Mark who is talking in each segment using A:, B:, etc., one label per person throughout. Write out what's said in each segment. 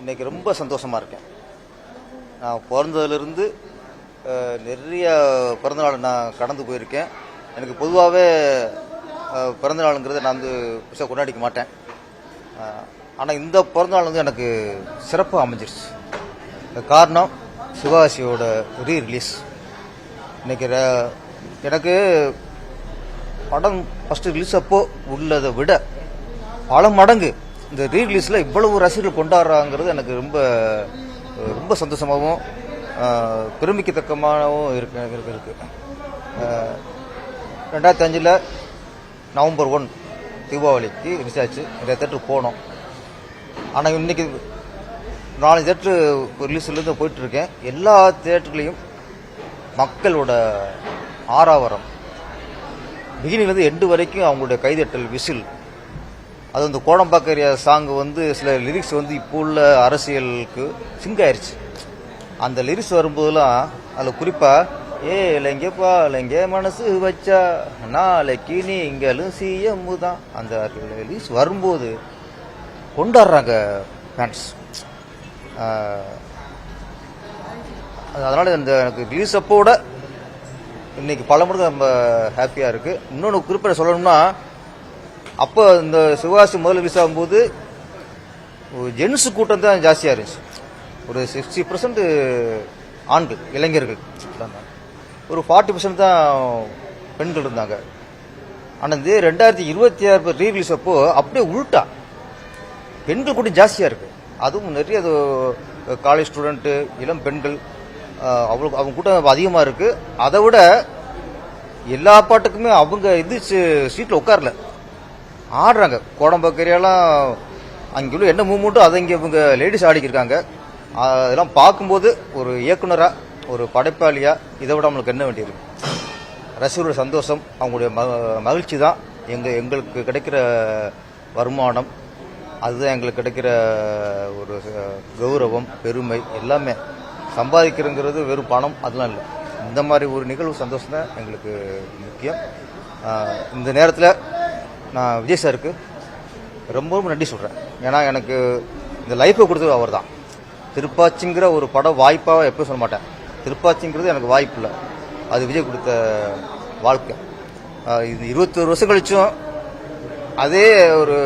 A: இன்றைக்கி ரொம்ப சந்தோஷமாக இருக்கேன். நான் பிறந்ததுலேருந்து நிறைய பிறந்தநாள் நான் கடந்து போயிருக்கேன். எனக்கு பொதுவாகவே பிறந்தநாளுங்கிறத நான் பெருசாக கொண்டாடிக்க மாட்டேன். ஆனால் இந்த பிறந்தநாள் எனக்கு சிறப்பாக அமைஞ்சிருச்சு. காரணம் சிவாசியோட ரீரிலீஸ். இன்றைக்கி எனக்கு படம் ஃபஸ்ட்டு ரிலீஸ் அப்போ உள்ளதை விட பல மடங்கு இந்த ரீரிலீஸில் இவ்வளவு ரசிகர்கள் கொண்டாடுறாங்கிறது எனக்கு ரொம்ப ரொம்ப சந்தோஷமாகவும் பெருமிக்கத்தக்கமாகவும் இருக்கு. 2005 நவம்பர் 1 தீபாவளிக்கு ரிலீஸ் ஆச்சு. நிறைய தேட்டருக்கு போனோம். ஆனால் இன்றைக்கி 4 தேட்டரு ரிலீஸ்லேருந்து போயிட்டுருக்கேன். எல்லா தேட்டர்லேயும் மக்களோட ஆரவாரம் பிகினிங்லேருந்து எண்டு வரைக்கும் அவங்களுடைய கைதட்டல், விசில். அது அந்த கோடம்பாக்க ஏரியா சாங்கு சில லிரிக்ஸ் இப்போ உள்ள அரசியலுக்கு சிங்க் ஆயிடுச்சு. அந்த லிரிக்ஸ் வரும்போதெல்லாம் அதில் குறிப்பாக இளைங்கப்பா இளைங்க மனசு வச்சா நாளைக்கு நீங்களும் சிஎம்மு தான், அந்த லிரிக்ஸ் வரும்போது கொண்டாடுறாங்க ஃபேன்ஸ். அதனால் எனக்கு ரிலீஸ் அப்போட இன்னைக்கு பல மடங்கு ரொம்ப ஹாப்பியாக இருக்குது. இன்னொன்று குறிப்பிட சொல்லணும்னா, அப்போ இந்த சிவாசி முதல்ல ரிலீஸ் ஆகும்போது ஜென்ஸு கூட்டம் தான் ஜாஸ்தியாக இருந்துச்சு. ஒரு 60% ஆண்கள், இளைஞர்கள், ஒரு 40% தான் பெண்கள் இருந்தாங்க. ஆனால் இந்த 2026 ரீரிலீஸ் அப்போ அப்படியே உள்டா பெண்கள் கூட்டம் ஜாஸ்தியாக இருக்குது. அதுவும் நிறைய காலேஜ் ஸ்டூடெண்ட்டு, இளம் பெண்கள், அவங்க கூட்டம் அதிகமாக இருக்குது. அதை விட எல்லா பாட்டுக்குமே அவங்க சீட்டில் உட்காரல, ஆடுறாங்க. கோடம்பாக்க ஏரியாலாம் அங்கே உள்ள என்ன மூவ்மெண்ட்டும் அதை இங்கே இவங்க லேடிஸ் ஆடிக்கிருக்காங்க. அதெல்லாம் பார்க்கும்போது ஒரு இயக்குனராக, ஒரு படைப்பாளியாக இதை விட நம்மளுக்கு என்ன வேண்டியிருக்கு? ரசிகரோட சந்தோஷம், அவங்களுடைய மகிழ்ச்சி தான் எங்களுக்கு கிடைக்கிற வருமானம். அதுதான் எங்களுக்கு கிடைக்கிற ஒரு கௌரவம், பெருமை. எல்லாமே சம்பாதிக்கிறங்கிறது வெறும் பணம் அதெல்லாம் இல்லை. இந்த மாதிரி ஒரு நிகழ்வு சந்தோஷம் தான் எங்களுக்கு முக்கியம். இந்த நேரத்தில் நான் விஜய் சாருக்கு ரொம்ப ரொம்ப நன்றி சொல்கிறேன். ஏன்னா எனக்கு இந்த லைஃப்பை கொடுத்தது அவர் தான். திருப்பாச்சிங்கிற ஒரு படம் வாய்ப்பாக எப்போ சொல்ல மாட்டேன். திருப்பாச்சிங்கிறது எனக்கு வாய்ப்பு இல்லை, அது விஜய் கொடுத்த வாழ்க்கை. இது 21 வருஷம் கழிச்சும் அதே ஒரு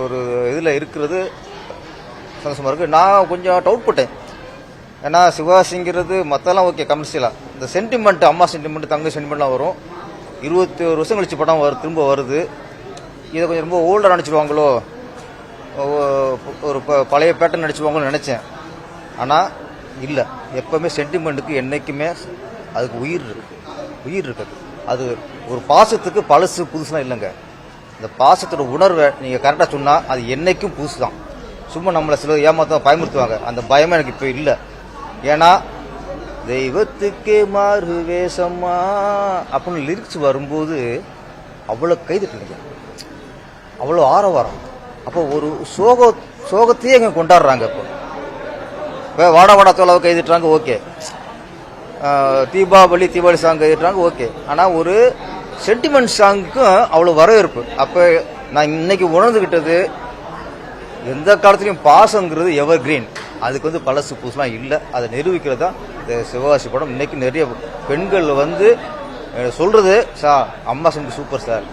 A: ஒரு இதில் இருக்கிறது சந்தோஷமாக இருக்குது. நான் கொஞ்சம் டவுட் போட்டேன். ஏன்னா சிவாசிங்கிறது மற்றெல்லாம் ஓகே கமர்ஷியலாக, இந்த சென்டிமெண்ட், அம்மா சென்டிமெண்ட், தங்க சென்டிமெண்ட்லாம் வரும். 21 வருஷம் கழிச்சு படம் திரும்ப வருது. இதை கொஞ்சம் ரொம்ப ஓல்டாக நினச்சிடுவாங்களோ, ஒரு பழைய பேட்டர்ன் நடிச்சுவாங்களோ நினச்சேன். ஆனால் இல்லை, எப்போவுமே சென்டிமெண்ட்டுக்கு என்றைக்குமே அதுக்கு உயிர் இருக்குது. அது ஒரு பாசத்துக்கு பழசு புதுசுலாம் இல்லைங்க. இந்த பாசத்தோட உணர்வை நீங்கள் கரெக்டாக சொன்னால் அது என்றைக்கும் புதுசு தான். சும்மா நம்மளை சில ஏமாற்ற பயமுறுத்துவாங்க, அந்த பயமே எனக்கு இப்போ இல்லை. ஏன்னா தெய்வத்துக்கே மாறு வேஷமா அப்படின்னு லிரிக்ஸ் வரும்போது அவ்வளோ கைதட்டுங்க, அவ்வளோ ஆரவாரம். அப்போ ஒரு சோகத்தையே இங்கே கொண்டாடுறாங்க. இப்போ வாடா வாடா தோலாவை கைதட்டுறாங்க, ஓகே. தீபாவளி சாங் கைதட்டுறாங்க, ஓகே. ஆனால் ஒரு சென்டிமெண்ட் சாங்குக்கும் அவ்வளோ வரவேற்பு. அப்போ நான் இன்னைக்கு உணர்ந்துக்கிட்டது, எந்த காலத்துலையும் பாசங்கிறது எவர் கிரீன். அதுக்கு பழசு புதுசுலாம் இல்லை. அதை நிரூபிக்கிறது தான் இந்த சிவகாசி படம். இன்னைக்கு நிறைய பெண்கள் சொல்றது, சார் அம்மா சென்டிமெண்ட் சூப்பர் சார்,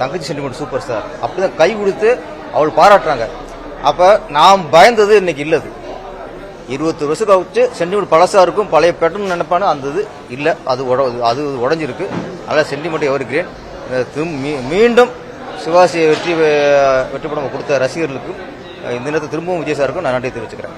A: தங்கச்சி சென்டிமெண்ட் சூப்பர் சார், அப்படிதான் கை கொடுத்து அவள் பாராட்டுறாங்க. அப்போ நான் பயந்தது இன்னைக்கு இல்லது. 21 வருஷம் கழிச்சு சென்டிமெண்ட் பழசா இருக்கும், பழைய பேட்டர்னு நினைப்பானு அந்த இது இல்லை. அது உடஞ்சிருக்கு. அதனால் சென்டிமெண்ட் எவர் கிரேன். மீண்டும் சிவாசியை வெற்றி படம் கொடுத்த ரசிகர்களுக்கும் இந்த நேரத்தை திரும்பவும் விஜய் சாருக்கும் நான் நன்றி தெரிவிச்சுக்கிறேன்.